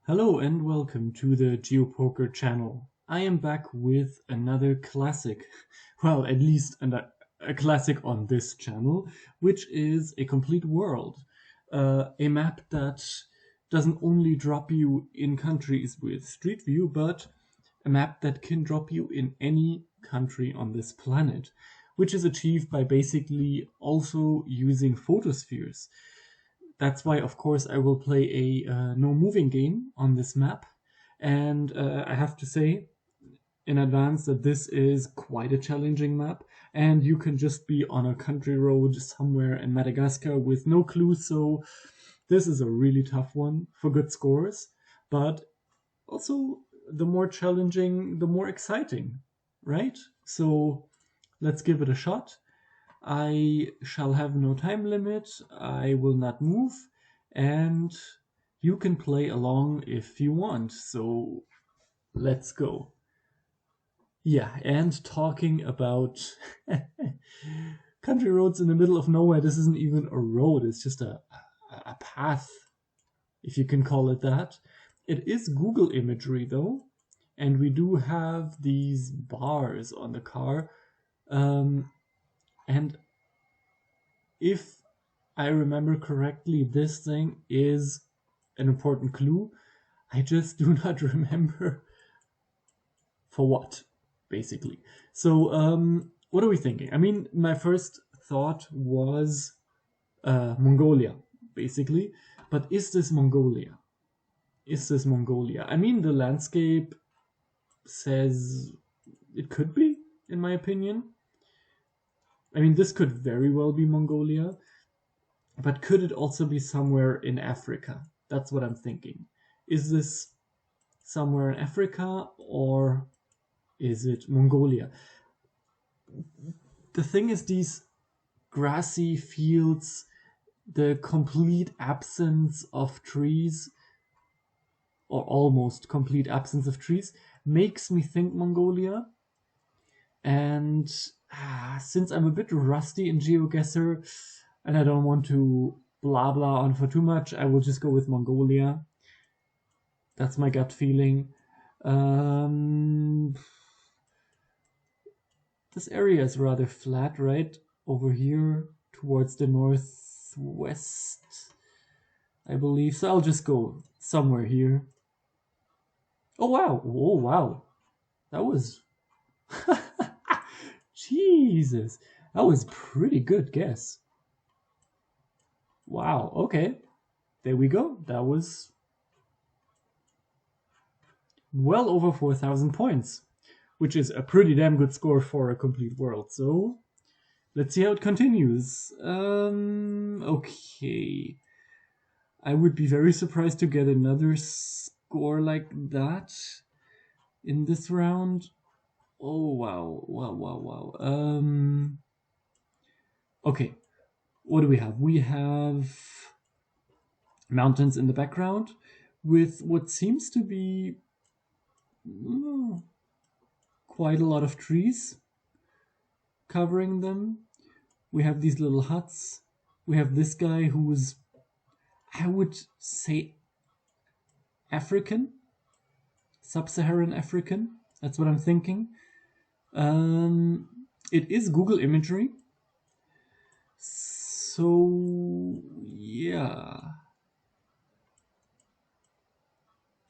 Hello and welcome to the GeoPoker channel. I am back with another classic, well, at least a classic on this channel, which is a complete world. A map that doesn't only drop you in countries with Street View, but a map that can drop you in any country on this planet, which is achieved by basically also using photospheres. That's why, of course, I will play a no moving game on this map. And I have to say in advance that this is quite a challenging map. And you can just be on a country road somewhere in Madagascar with no clue. So this is a really tough one for good scores. But also, the more challenging, the more exciting, right? So let's give it a shot. I shall have no time limit, I will not move, and you can play along if you want. So let's go. Yeah, and talking about country roads in the middle of nowhere, this isn't even a road, it's just a path, if you can call it that. It is Google imagery though, and we do have these bars on the car. And if I remember correctly, this thing is an important clue. I just do not remember for what, basically. So, what are we thinking? I mean, my first thought was Mongolia, basically. But is this Mongolia? Is this Mongolia? I mean, the landscape says it could be, in my opinion. I mean, this could very well be Mongolia, but could it also be somewhere in Africa? That's what I'm thinking. Is this somewhere in Africa or is it Mongolia? The thing is, these grassy fields, the complete absence of trees, or almost complete absence of trees, makes me think Mongolia. And since I'm a bit rusty in GeoGuessr and I don't want to blah blah on for too much, I will just go with Mongolia. That's my gut feeling. This area is rather flat, right? Over here towards the northwest, I believe. So I'll just go somewhere here. Oh wow, oh wow. That was Jesus. That was pretty good guess. Wow, okay. There we go. That was well over 4,000 points, which is a pretty damn good score for a complete world. So let's see how it continues. Okay. I would be very surprised to get another score like that in this round. Oh wow, wow, wow, wow. Okay, what do we have? We have mountains in the background with what seems to be quite a lot of trees covering them. We have these little huts. We have this guy who is, I would say, African, sub-Saharan African. That's what I'm thinking. It is Google imagery. So, yeah.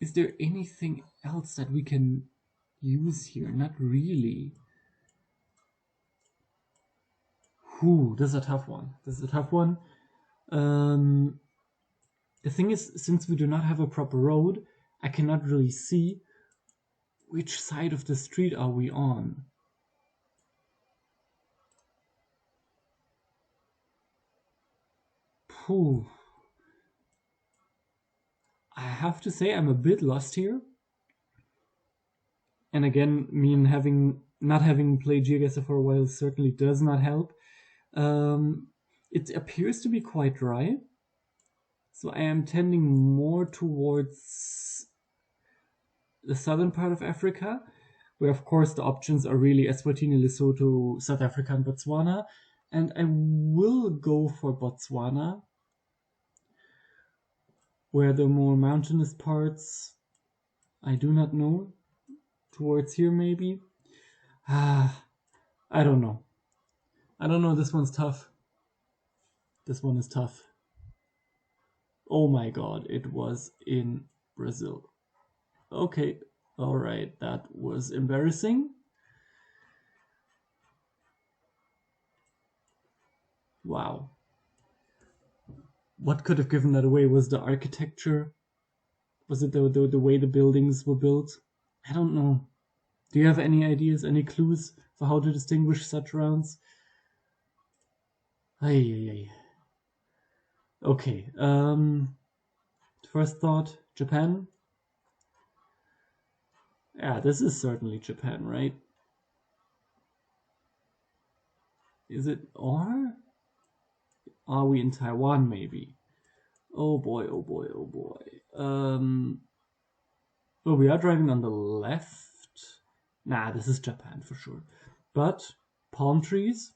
Is there anything else that we can use here? Not really. This is a tough one. The thing is, since we do not have a proper road, I cannot really see which side of the street are we on. I have to say I'm a bit lost here. And again, me not having played GeoGuessr for a while certainly does not help. It appears to be quite dry. So I am tending more towards the southern part of Africa, where of course the options are really Eswatini, Lesotho, South Africa, and Botswana. And I will go for Botswana. where the more mountainous parts, I do not know. Towards here, maybe? I don't know. I don't know, this one's tough. This one is tough. Oh my god, it was in Brazil. Okay, alright, that was embarrassing. Wow. What could have given that away? Was the architecture? Was it the way the buildings were built? I don't know. Do you have any ideas, any clues for how to distinguish such rounds? Ay. Okay, first thought, Japan? Yeah, this is certainly Japan, right? Is it, or are we in Taiwan maybe? Oh boy. Well, we are driving on the left. Nah, this is Japan for sure. But palm trees.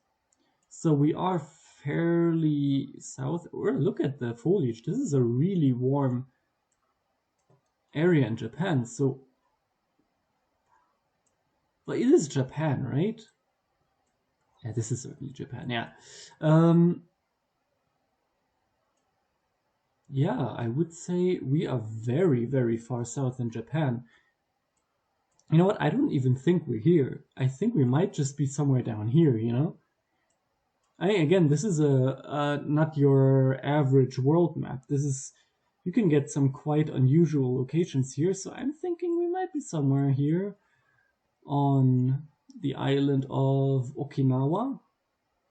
So we are fairly south. Or look at the foliage. This is a really warm area in Japan. So, but it is Japan, right? Yeah, this is certainly Japan. Yeah. Yeah, I would say we are very, very far south in Japan. You know what? I don't even think we're here. I think we might just be somewhere down here, you know? Again, this is a not your average world map. This is, you can get some quite unusual locations here, so I'm thinking we might be somewhere here on the island of Okinawa.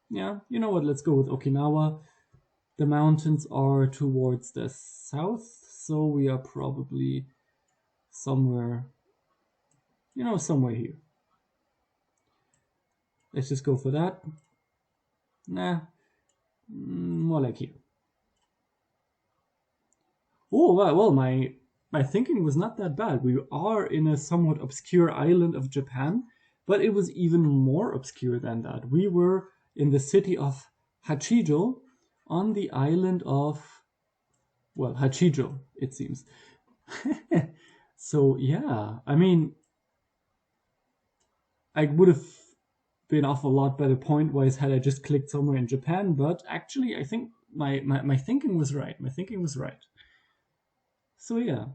Yeah, you know what? Let's go with Okinawa. The mountains are towards the south, so we are probably somewhere, you know, somewhere here. Let's just go for that. Nah, more like here. Oh, well, my thinking was not that bad. We are in a somewhat obscure island of Japan, but it was even more obscure than that. We were in the city of Hachijo on the island of, well, Hachijo, it seems. So, yeah, I mean, I would have been off a lot better point-wise had I just clicked somewhere in Japan, but actually, I think my thinking was right. My thinking was right. So yeah,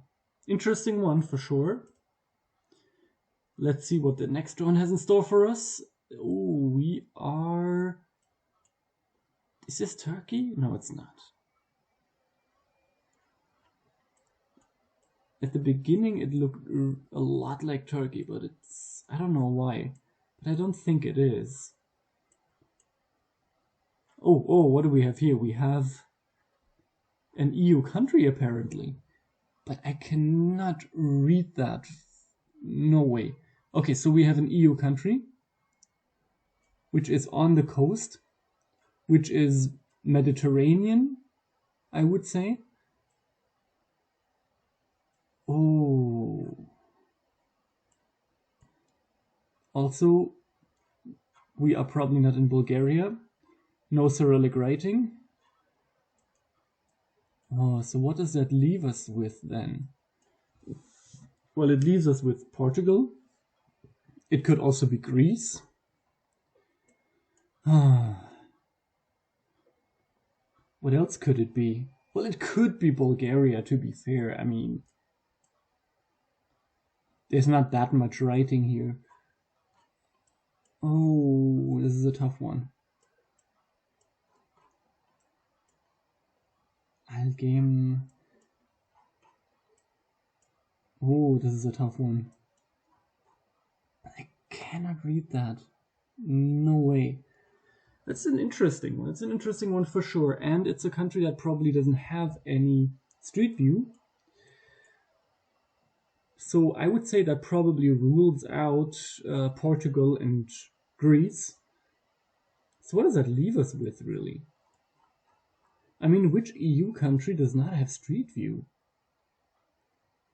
interesting one for sure. Let's see what the next one has in store for us. Oh, we are... Is this Turkey? No, it's not. At the beginning, it looked a lot like Turkey, but it's... I don't know why. But I don't think it is. Oh, what do we have here? We have an EU country, apparently. But I cannot read that. No way. Okay, so we have an EU country, which is on the coast, which is Mediterranean, I would say. Oh. Also, we are probably not in Bulgaria. No Cyrillic writing. Oh, so what does that leave us with then? Well, it leaves us with Portugal. It could also be Greece. What else could it be? Well, it could be Bulgaria, to be fair. I mean, there's not that much writing here. Oh, this is a tough one. Algem. Oh, this is a tough one. I cannot read that. No way. That's an interesting one. It's an interesting one for sure. And it's a country that probably doesn't have any Street View. So I would say that probably rules out Portugal and Greece. So what does that leave us with, really? I mean, which EU country does not have Street View?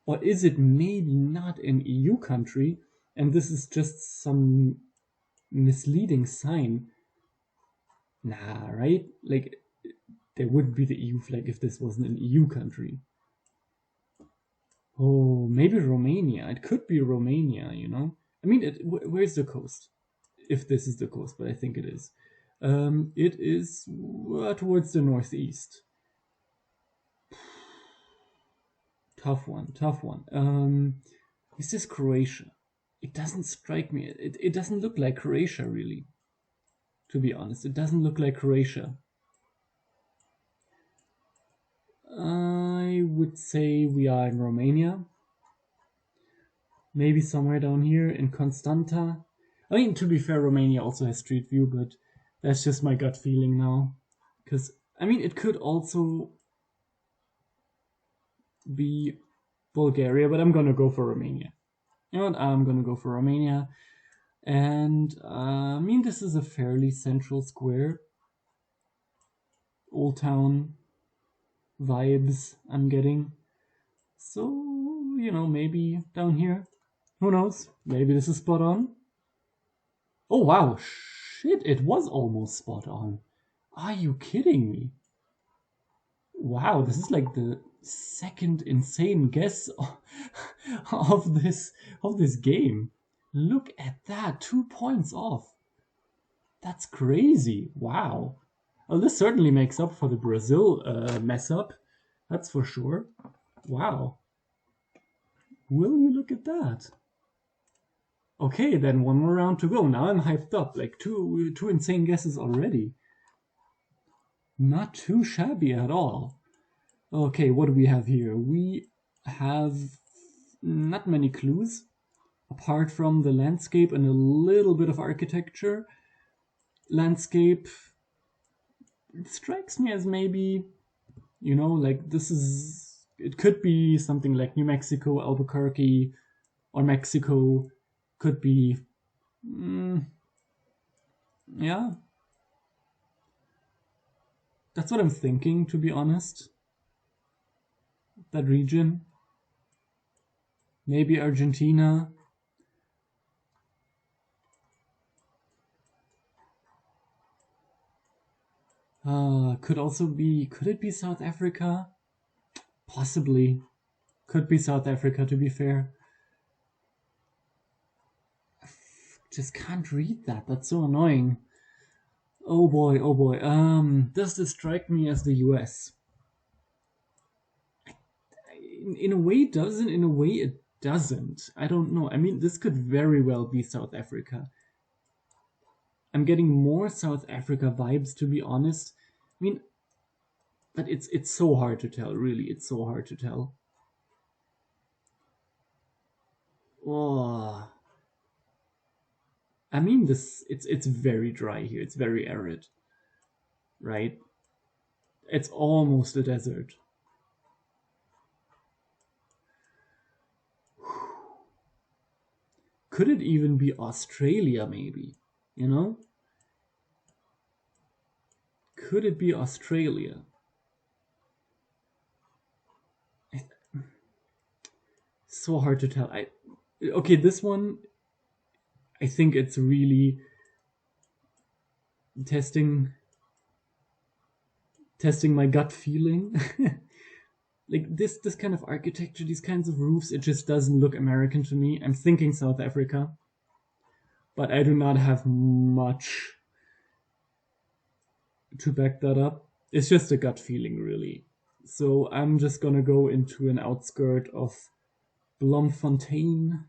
Or is it maybe not an EU country and this is just some misleading sign? Nah, right? Like, there wouldn't be the EU flag if this wasn't an EU country. Oh, maybe Romania. It could be Romania, you know? I mean, where's the coast? If this is the coast, but I think it is. It is towards the northeast. Tough one, tough one. Is this Croatia? It doesn't strike me. It doesn't look like Croatia, really. To be honest, it doesn't look like Croatia. I would say we are in Romania. Maybe somewhere down here in Constanta. I mean, to be fair, Romania also has Street View, but that's just my gut feeling now. Because, I mean, it could also be Bulgaria, but I'm gonna go for Romania. You know what? I'm gonna go for Romania. And, I mean, this is a fairly central square. Old Town vibes I'm getting. So, you know, maybe down here. Who knows? Maybe this is spot on. Oh, wow. Shit, it was almost spot on. Are you kidding me? Wow, this is like the second insane guess of this game. Look at that, 2 points off. That's crazy. Wow. Well, this certainly makes up for the Brazil mess up. That's for sure. Wow. Will you look at that? Okay, then one more round to go. Now I'm hyped up. Like two insane guesses already. Not too shabby at all. Okay, what do we have here? We have not many clues, apart from the landscape and a little bit of architecture. Landscape, it strikes me as maybe, you know, like it could be something like New Mexico, Albuquerque, or Mexico. Could be, yeah. That's what I'm thinking, to be honest. That region. Maybe Argentina. Could it be South Africa? Possibly. Could be South Africa, to be fair. Just can't read that. That's so annoying. Oh boy, oh boy. Does this strike me as the US? In a way it doesn't, in a way it doesn't. I don't know. I mean, this could very well be South Africa. I'm getting more South Africa vibes, to be honest. I mean, but it's so hard to tell, really. It's so hard to tell. Oh. I mean, it's very dry here. It's very arid, right? It's almost a desert. Could it even be Australia, maybe? You know? Could it be Australia? So hard to tell. Okay, this one, I think it's really testing my gut feeling. Like this kind of architecture, these kinds of roofs, it just doesn't look American to me. I'm thinking South Africa, but I do not have much to back that up. It's just a gut feeling, really. So I'm just gonna go into an outskirt of Bloemfontein,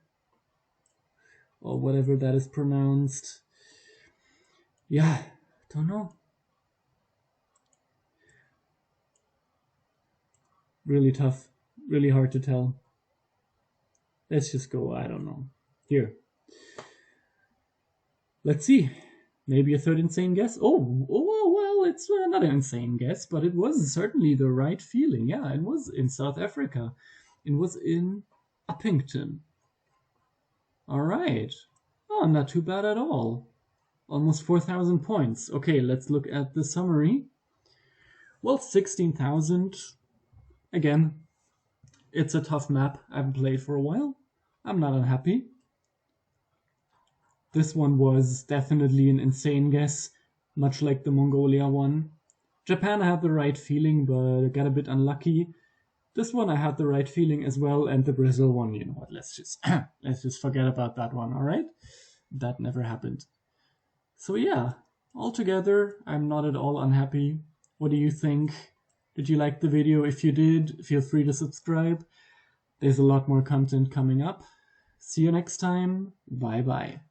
or whatever that is pronounced. Yeah, don't know. Really tough, really hard to tell. Let's just go, I don't know. Here. Let's see. Maybe a third insane guess? Oh well, it's not an insane guess, but it was certainly the right feeling. Yeah, it was in South Africa. It was in Uppington. All right. Oh, not too bad at all. Almost 4,000 points. Okay, let's look at the summary. Well, 16,000. Again, it's a tough map. I haven't played for a while. I'm not unhappy. This one was definitely an insane guess, much like the Mongolia one. Japan, I had the right feeling, but I got a bit unlucky. This one I had the right feeling as well, and the Brazil one, you know what, let's just let's just forget about that one, all right? That never happened. So yeah, altogether, I'm not at all unhappy. What do you think? Did you like the video? If you did, feel free to subscribe. There's a lot more content coming up. See you next time. Bye bye.